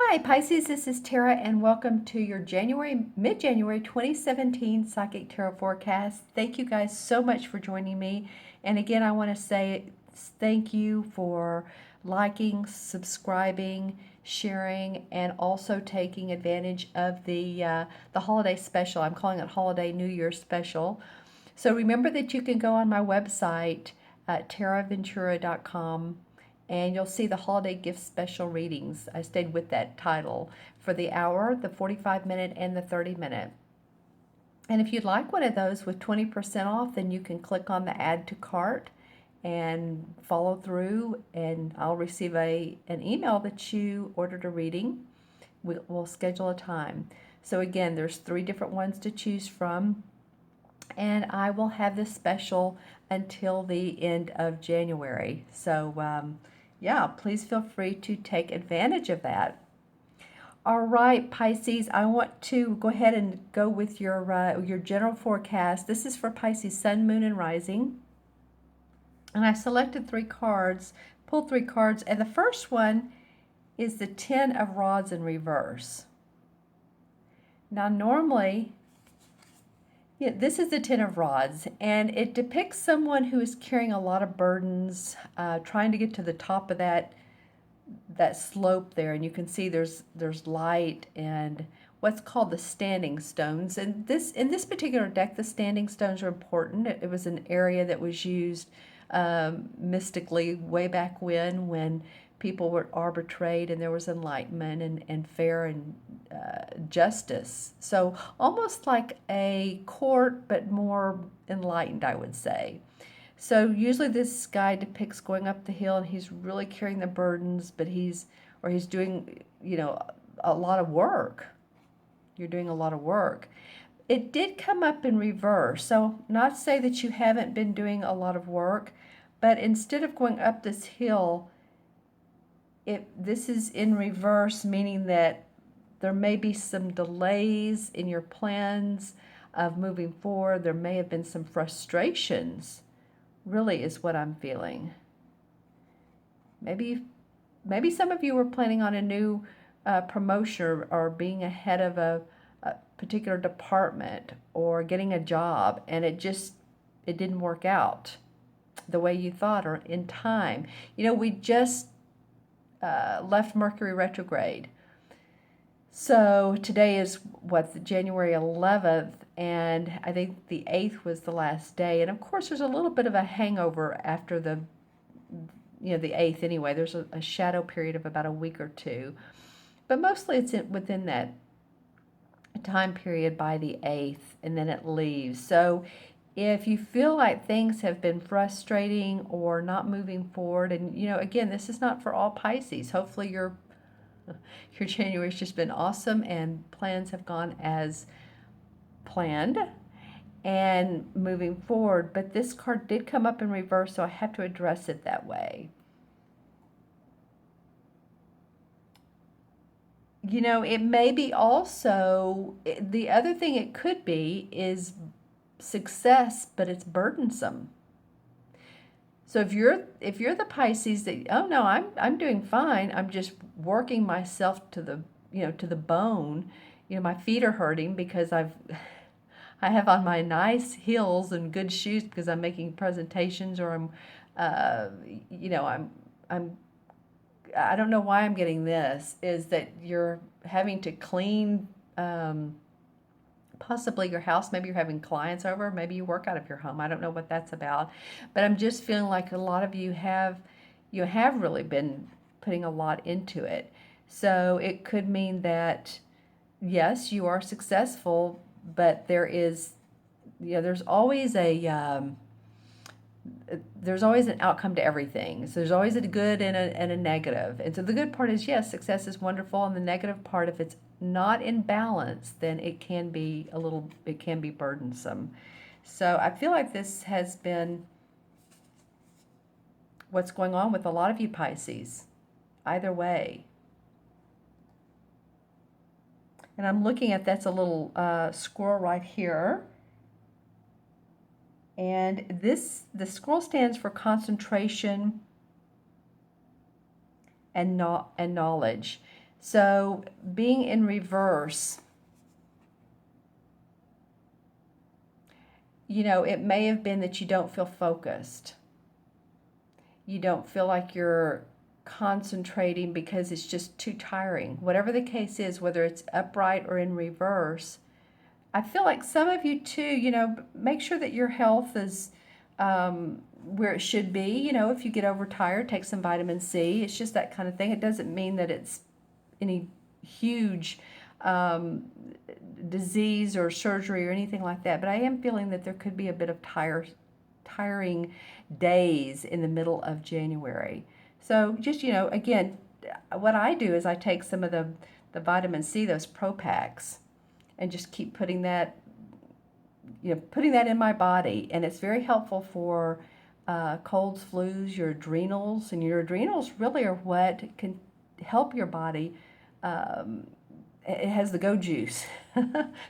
Hi Pisces, this is Tara and welcome to your mid-January 2017 Psychic Tarot forecast. Thank you guys so much for joining me. And again, I want to say thank you for liking, subscribing, sharing, and also taking advantage of the holiday special. I'm calling it Holiday New Year Special. So remember that you can go on my website at taraventura.com and you'll see the holiday gift special readings. I stayed with that title for the hour, the 45-minute, and the 30-minute. And if you'd like one of those with 20% off, then you can click on the add to cart and follow through, and I'll receive an email that you ordered a reading. We'll schedule a time. So again, there's 3 different ones to choose from, and I will have this special until the end of January. So yeah, please feel free to take advantage of that. All right, Pisces, I want to go ahead and go with your general forecast. This is for Pisces, Sun, Moon, and Rising. And I selected 3 cards, pulled 3 cards, and the first one is the 10 of Rods in reverse. Now, normally, yeah, this is the 10 of Rods, and it depicts someone who is carrying a lot of burdens, trying to get to the top of that slope there, and you can see there's light and what's called the standing stones. And in this particular deck, the standing stones are important. It was an area that was used mystically way back when people were arbitrate and there was enlightenment and fair and justice. So almost like a court, but more enlightened, I would say. So usually this guy depicts going up the hill and he's really carrying the burdens, but he's doing, a lot of work. You're doing a lot of work. It did come up in reverse. So not to say that you haven't been doing a lot of work, but instead of going up this hill, this is in reverse, meaning that there may be some delays in your plans of moving forward. There may have been some frustrations, really is what I'm feeling. Maybe some of you were planning on a new promotion or being ahead of a particular department or getting a job, and it didn't work out the way you thought or in time. We just left Mercury retrograde. So today is January 11th, and I think the 8th was the last day. And of course, there's a little bit of a hangover after the 8th anyway. There's a shadow period of about a week or 2, but mostly it's within that time period by the 8th, and then it leaves. So if you feel like things have been frustrating or not moving forward, and again, this is not for all Pisces. Hopefully your January's just been awesome and plans have gone as planned and moving forward. But this card did come up in reverse, so I have to address it that way. It may be also, the other thing it could be is success, but it's burdensome. So if you're the Pisces that, oh no, I'm doing fine, I'm just working myself to the bone. My feet are hurting because I have on my nice heels and good shoes because I'm making presentations, or I'm I don't know why I'm getting this, is that you're having to clean possibly your house. Maybe you're having clients over, maybe you work out of your home. I don't know what that's about, but I'm just feeling like a lot of you have really been putting a lot into it. So it could mean that yes, you are successful, but there's always there's always an outcome to everything. So there's always a good and a negative. And so the good part is, yes, success is wonderful. And the negative part, if it's not in balance, then it can be burdensome. So I feel like this has been what's going on with a lot of you Pisces, either way. And I'm looking at, that's a little squirrel right here. And the scroll stands for concentration and knowledge. So being in reverse, it may have been that you don't feel focused. You don't feel like you're concentrating because it's just too tiring. Whatever the case is, whether it's upright or in reverse, I feel like some of you too, make sure that your health is where it should be. If you get overtired, take some vitamin C. It's just that kind of thing. It doesn't mean that it's any huge disease or surgery or anything like that. But I am feeling that there could be a bit of tiring days in the middle of January. So just, again, what I do is I take some of the vitamin C, those Pro Packs, and just keep putting that in my body. And it's very helpful for colds, flus, your adrenals. And your adrenals really are what can help your body. It has the go juice.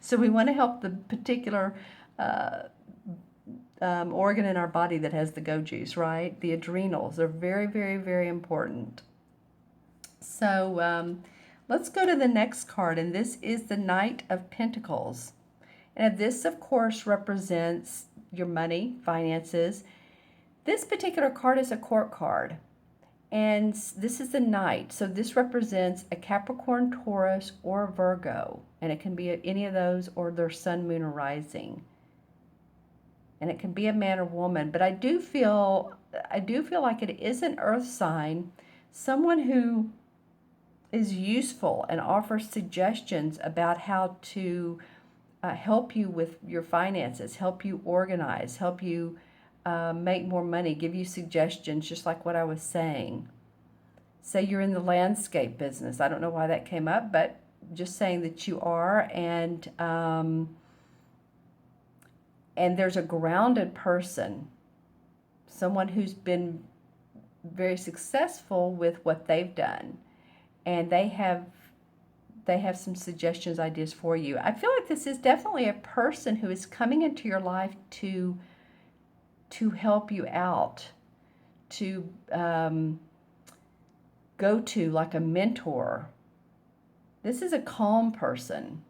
So we want to help the particular organ in our body that has the go juice, right? The adrenals are very, very, very important. So let's go to the next card, and this is the Knight of Pentacles. And this, of course, represents your money, finances. This particular card is a court card, and this is the Knight. So this represents a Capricorn, Taurus, or Virgo, and it can be any of those or their sun, moon, or rising. And it can be a man or woman, but I do feel like it is an earth sign, someone who is useful and offers suggestions about how to help you with your finances, help you organize, help you make more money, give you suggestions, just like what I was saying. Say you're in the landscape business. I don't know why that came up, but just saying that you are, and there's a grounded person, someone who's been very successful with what they've done, and they have some suggestions, ideas for you. I feel like this is definitely a person who is coming into your life to help you out, to go to, like a mentor. This is a calm person,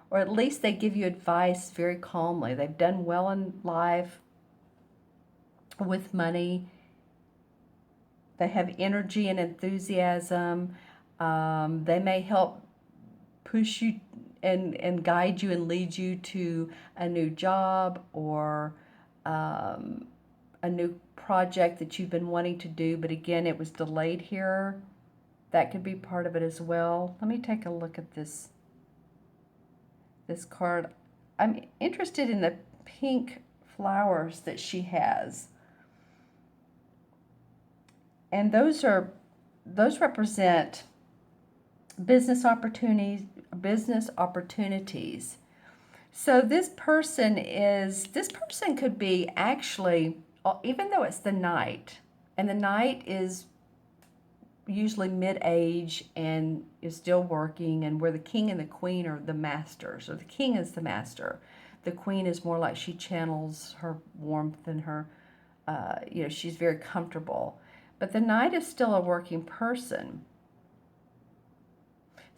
or at least they give you advice very calmly. They've done well in life with money. They have energy and enthusiasm. They may help push you and guide you and lead you to a new job, or a new project that you've been wanting to do, but again, it was delayed here. That could be part of it as well. Let me take a look at this card. I'm interested in the pink flowers that she has. And those represent business opportunities. So this person could be actually, even though it's the Knight, and the Knight is usually mid-age and is still working, and where the King and the Queen are the masters, or the King is the master. The Queen is more like she channels her warmth and her, she's very comfortable. But the Knight is still a working person.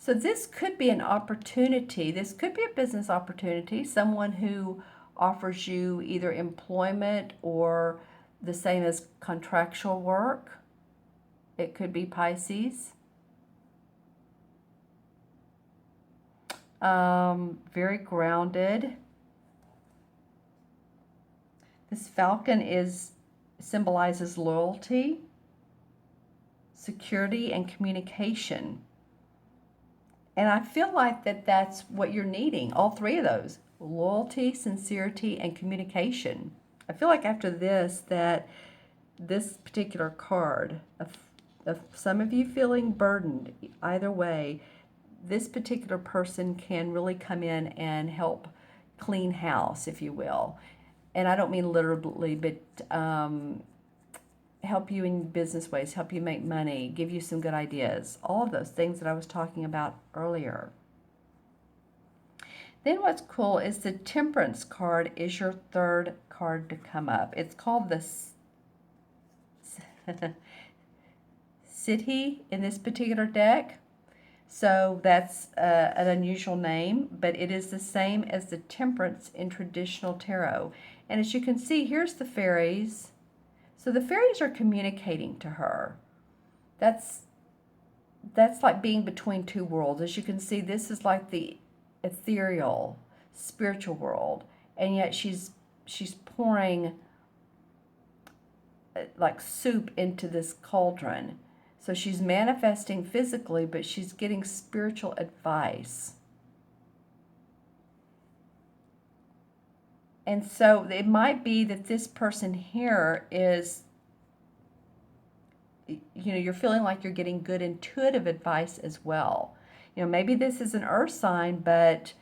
So this could be an opportunity. This could be a business opportunity, someone who offers you either employment or the same as contractual work. It could be Pisces. Very grounded. This falcon symbolizes loyalty, security, and communication. And I feel like that's what you're needing, all three of those: loyalty, sincerity, and communication. I feel like after this, that this particular card, of some of you feeling burdened either way, this particular person can really come in and help clean house, if you will. And I don't mean literally, but help you in business ways, help you make money, give you some good ideas, all of those things that I was talking about earlier. Then what's cool is the Temperance card is your third card to come up. It's called the City in this particular deck. So that's an unusual name, but it is the same as the Temperance in traditional tarot. And as you can see, here's the fairies. So the fairies are communicating to her. That's like being between two worlds. As you can see, this is like the ethereal, spiritual world, and yet she's pouring like soup into this cauldron. So she's manifesting physically, but she's getting spiritual advice. And so it might be that this person here is, you're feeling like you're getting good intuitive advice as well. Maybe this is an earth sign, but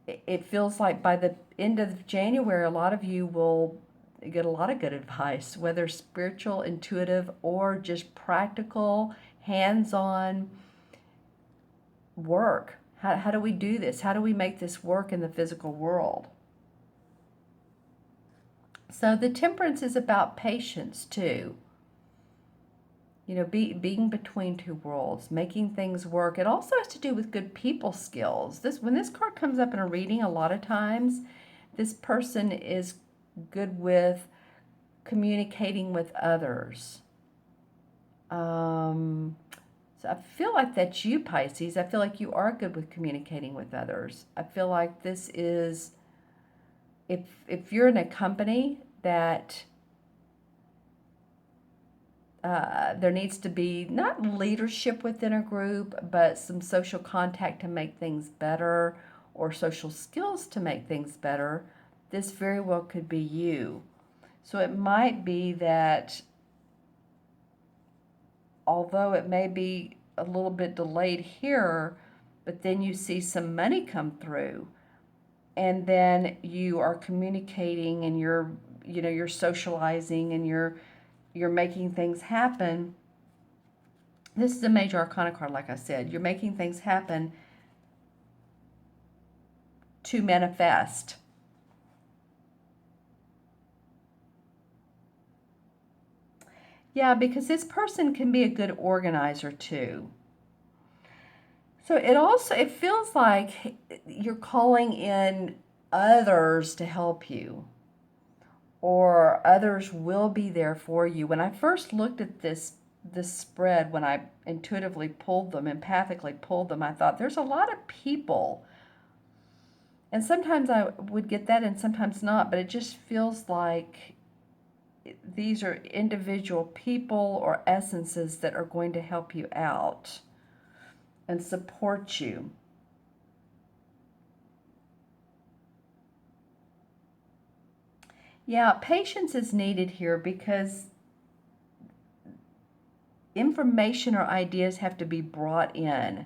it feels like by the end of January, a lot of you will get a lot of good advice, whether spiritual, intuitive, or just practical, hands-on work. How do we do this? How do we make this work in the physical world? So the Temperance is about patience too. Being between two worlds, making things work. It also has to do with good people skills. When this card comes up in a reading, a lot of times, this person is good with communicating with others. So I feel like that's you, Pisces. I feel like you are good with communicating with others. I feel like this is, if you're in a company that there needs to be not leadership within a group, but some social contact to make things better, or social skills to make things better, this very well could be you. So it might be that, although it may be a little bit delayed here, but then you see some money come through, and then you are communicating, and you're socializing, and you're making things happen. This is a major arcana card, like I said. You're making things happen to manifest. Yeah, because this person can be a good organizer too. So it feels like you're calling in others to help you, or others will be there for you. When I first looked at this spread, when I intuitively pulled them, empathically pulled them, I thought there's a lot of people. And sometimes I would get that and sometimes not, but it just feels like these are individual people or essences that are going to help you out and support you. Yeah, patience is needed here because information or ideas have to be brought in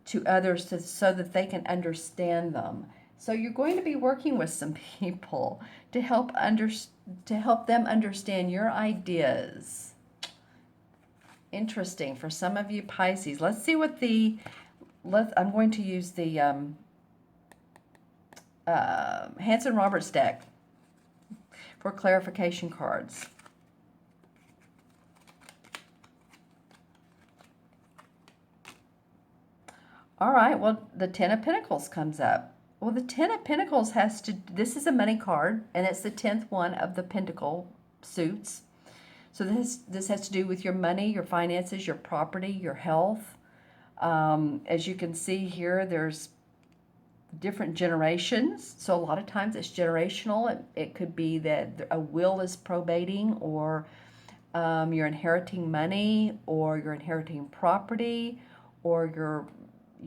to others so that they can understand them. So you're going to be working with some people to help them understand your ideas. Interesting for some of you Pisces. Let's see what I'm going to use the Hanson Roberts deck for clarification cards. All right, well, the Ten of Pentacles comes up. Well, the Ten of Pentacles this is a money card, and it's the 10th one of the Pentacle suits. So this has to do with your money, your finances, your property, your health. As you can see here, there's different generations. So a lot of times it's generational. It could be that a will is probating, or you're inheriting money, or you're inheriting property, or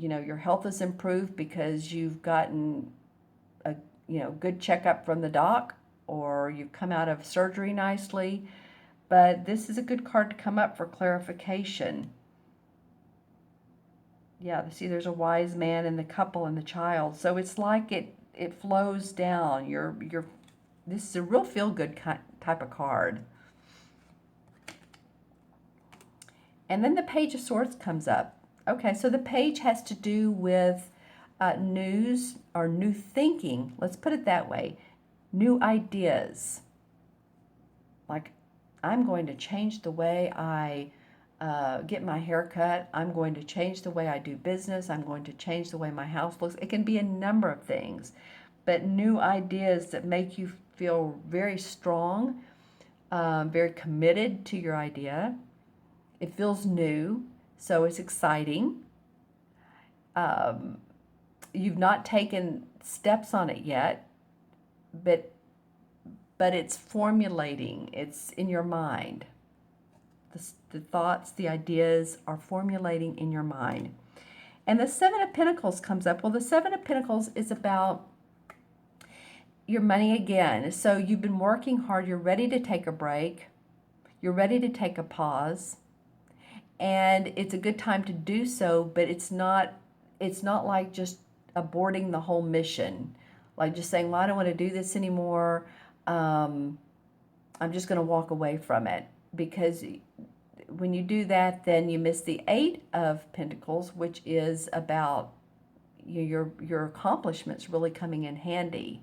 your health is improved because you've gotten a good checkup from the doc, or you've come out of surgery nicely. But this is a good card to come up for clarification. Yeah, see, there's a wise man and the couple and the child. So it's like it flows down. This is a real feel-good type of card. And then the Page of Swords comes up. Okay, so the page has to do with news or new thinking. Let's put it that way. New ideas. Like, I'm going to change the way I get my hair cut. I'm going to change the way I do business. I'm going to change the way my house looks. It can be a number of things, but new ideas that make you feel very strong, very committed to your idea. It feels new, so it's exciting. You've not taken steps on it yet, but it's formulating. It's in your mind. The thoughts, the ideas are formulating in your mind. And the Seven of Pentacles comes up. Well, the Seven of Pentacles is about your money again. So you've been working hard. You're ready to take a break. You're ready to take a pause. And it's a good time to do so, but it's not like just aborting the whole mission. Like just saying, well, I don't want to do this anymore. I'm just going to walk away from it. Because when you do that, then you miss the Eight of Pentacles, which is about your accomplishments really coming in handy.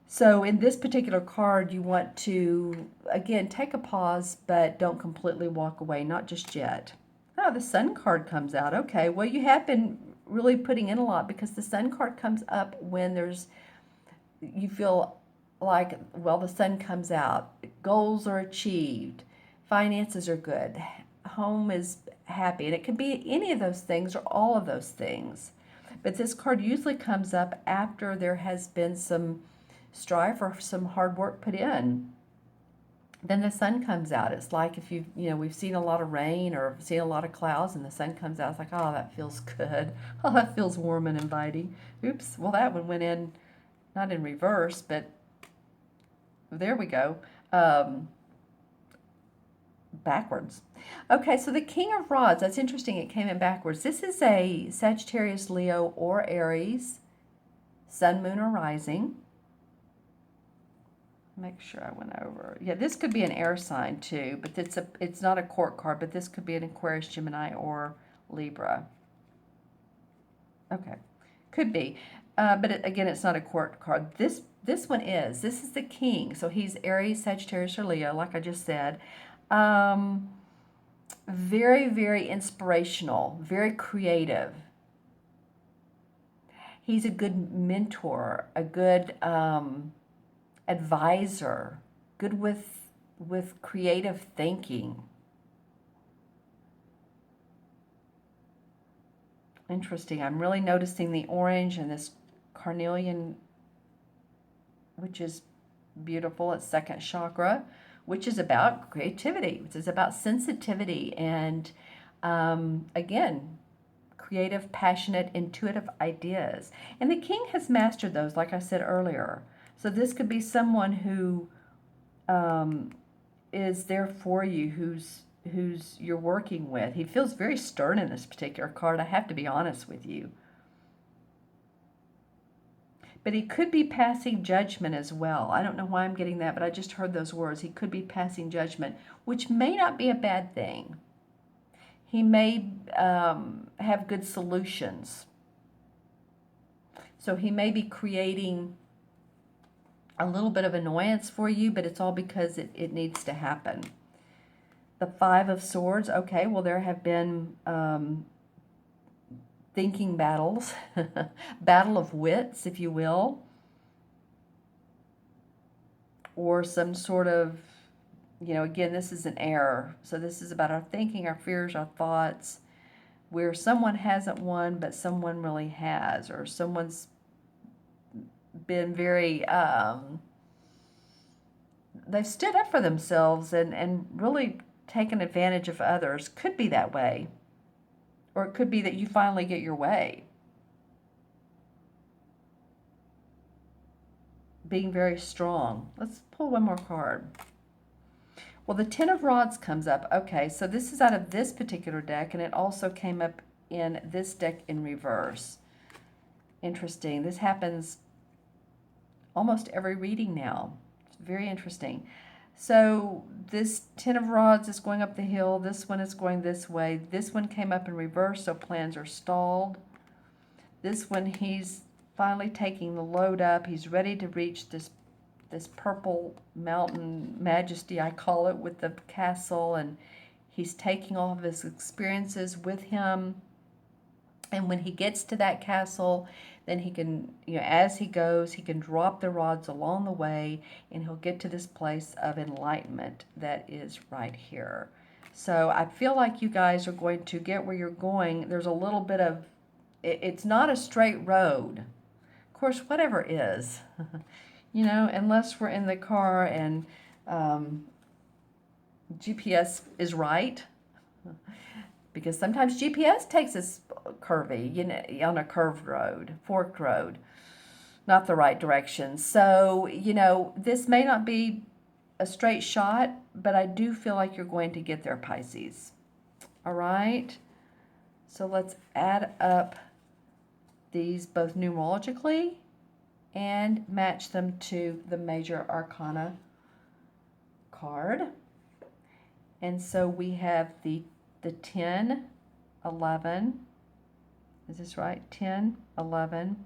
So in this particular card, you want to, again, take a pause, but don't completely walk away, not just yet. Oh, the Sun card comes out. Okay, well, you have been really putting in a lot, because the Sun card comes up when you feel like, well, the Sun comes out. Goals are achieved. Finances are good. Home is happy. And it can be any of those things or all of those things. But this card usually comes up after there has been some strife or some hard work put in. Then the Sun comes out. It's like if we've seen a lot of rain or seen a lot of clouds, and the Sun comes out. It's like, oh, that feels good. Oh, that feels warm and inviting. Oops. Well, that one went in, not in reverse, but there we go. Backwards. Okay, so the King of Rods, that's interesting. It came in backwards. This is a Sagittarius, Leo, or Aries, Sun, Moon, or Rising. Make sure I went over. Yeah, this could be an air sign too, but it's not a court card, but this could be an Aquarius, Gemini, or Libra. Okay, could be. But again, it's not a court card. This one is. This is the King. So he's Aries, Sagittarius, or Leo, like I just said. Very, very inspirational, very creative. He's a good mentor, a good advisor, good with creative thinking. Interesting. I'm really noticing the orange and this carnelian, which is beautiful. It's second chakra, which is about creativity, which is about sensitivity and, again, creative, passionate, intuitive ideas. And the King has mastered those, like I said earlier. So this could be someone who is there for you, who's you're working with. He feels very stern in this particular card. I have to be honest with you. But he could be passing judgment as well. I don't know why I'm getting that, but I just heard those words. He could be passing judgment, which may not be a bad thing. He may have good solutions. So he may be creating a little bit of annoyance for you, but it's all because it needs to happen. The Five of Swords, okay, well, there have been thinking battles, battle of wits, if you will, or some sort of, again, this is an error. So this is about our thinking, our fears, our thoughts, where someone hasn't won, but someone really has, or someone's been very, they've stood up for themselves and really taken advantage of others. Could be that way. Or it could be that you finally get your way. Being very strong. Let's pull one more card. Well, the Ten of Rods comes up. Okay, so this is out of this particular deck, and it also came up in this deck in reverse. Interesting. This happens almost every reading now. It's very interesting. So this Ten of Rods is going up the hill. This one is going this way. This one came up in reverse, so plans are stalled. This one, he's finally taking the load up. He's ready to reach this purple mountain majesty, I call it, with the castle. And He's taking all of his experiences with him. And when he gets to that castle, then he can, as he goes, he can drop the rods along the way, and he'll get to this place of enlightenment that is right here. So I feel like you guys are going to get where you're going. There's a little bit of, it's not a straight road. Of course, whatever is, unless we're in the car and GPS is right. Because sometimes GPS takes us curvy, on a curved road, forked road, not the right direction. So, this may not be a straight shot, but I do feel like you're going to get there, Pisces. All right? So let's add up these both numerologically and match them to the major arcana card. And so we have the 10, 11, is this right? 10, 11,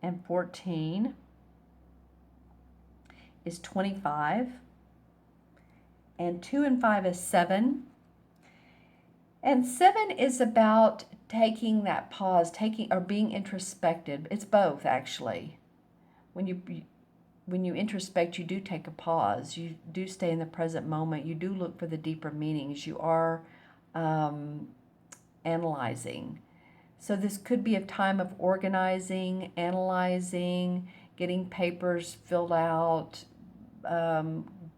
and 14 is 25, and 2 and 5 is 7, and 7 is about taking that pause, or being introspective. It's both, actually. When you introspect, you do take a pause. You do stay in the present moment. You do look for the deeper meanings. You are analyzing. So this could be a time of organizing, analyzing, getting papers filled out,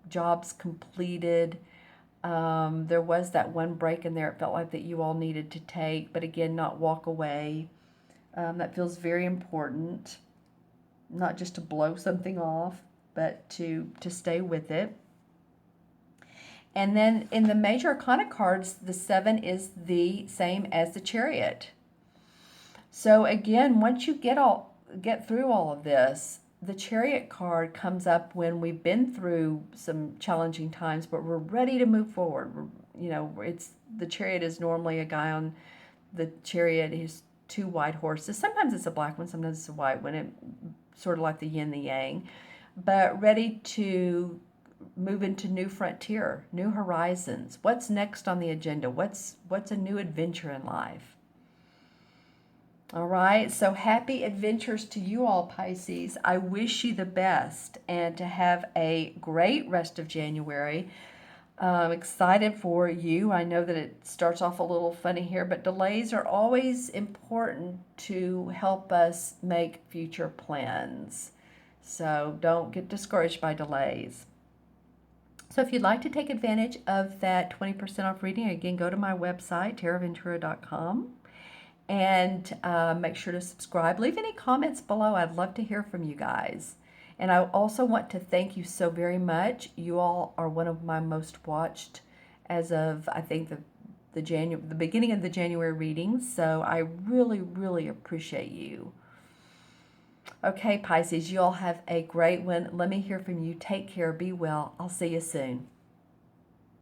jobs completed. There was that one break in there it felt like that you all needed to take, but again, not walk away. That feels very important. Not just to blow something off, but to stay with it. And then in the major arcana cards, the 7 is the same as the Chariot. So again, once you get through all of this, the Chariot card comes up when we've been through some challenging times, but we're ready to move forward. The Chariot is normally a guy on the Chariot. He's 2 white horses. Sometimes it's a black one, sometimes it's a white one. It sort of like the yin, the yang, but ready to move into new frontier, new horizons. What's next on the agenda? What's a new adventure in life? All right, so happy adventures to you all, Pisces. I wish you the best and to have a great rest of January. I'm excited for you. I know that it starts off a little funny here, but delays are always important to help us make future plans. So don't get discouraged by delays. So if you'd like to take advantage of that 20% off reading, again, go to my website, taraventura.com, and make sure to subscribe. Leave any comments below. I'd love to hear from you guys. And I also want to thank you so very much. You all are one of my most watched as of, I think, the beginning of the January readings. So I really, really appreciate you. Okay, Pisces, you all have a great one. Let me hear from you. Take care. Be well. I'll see you soon.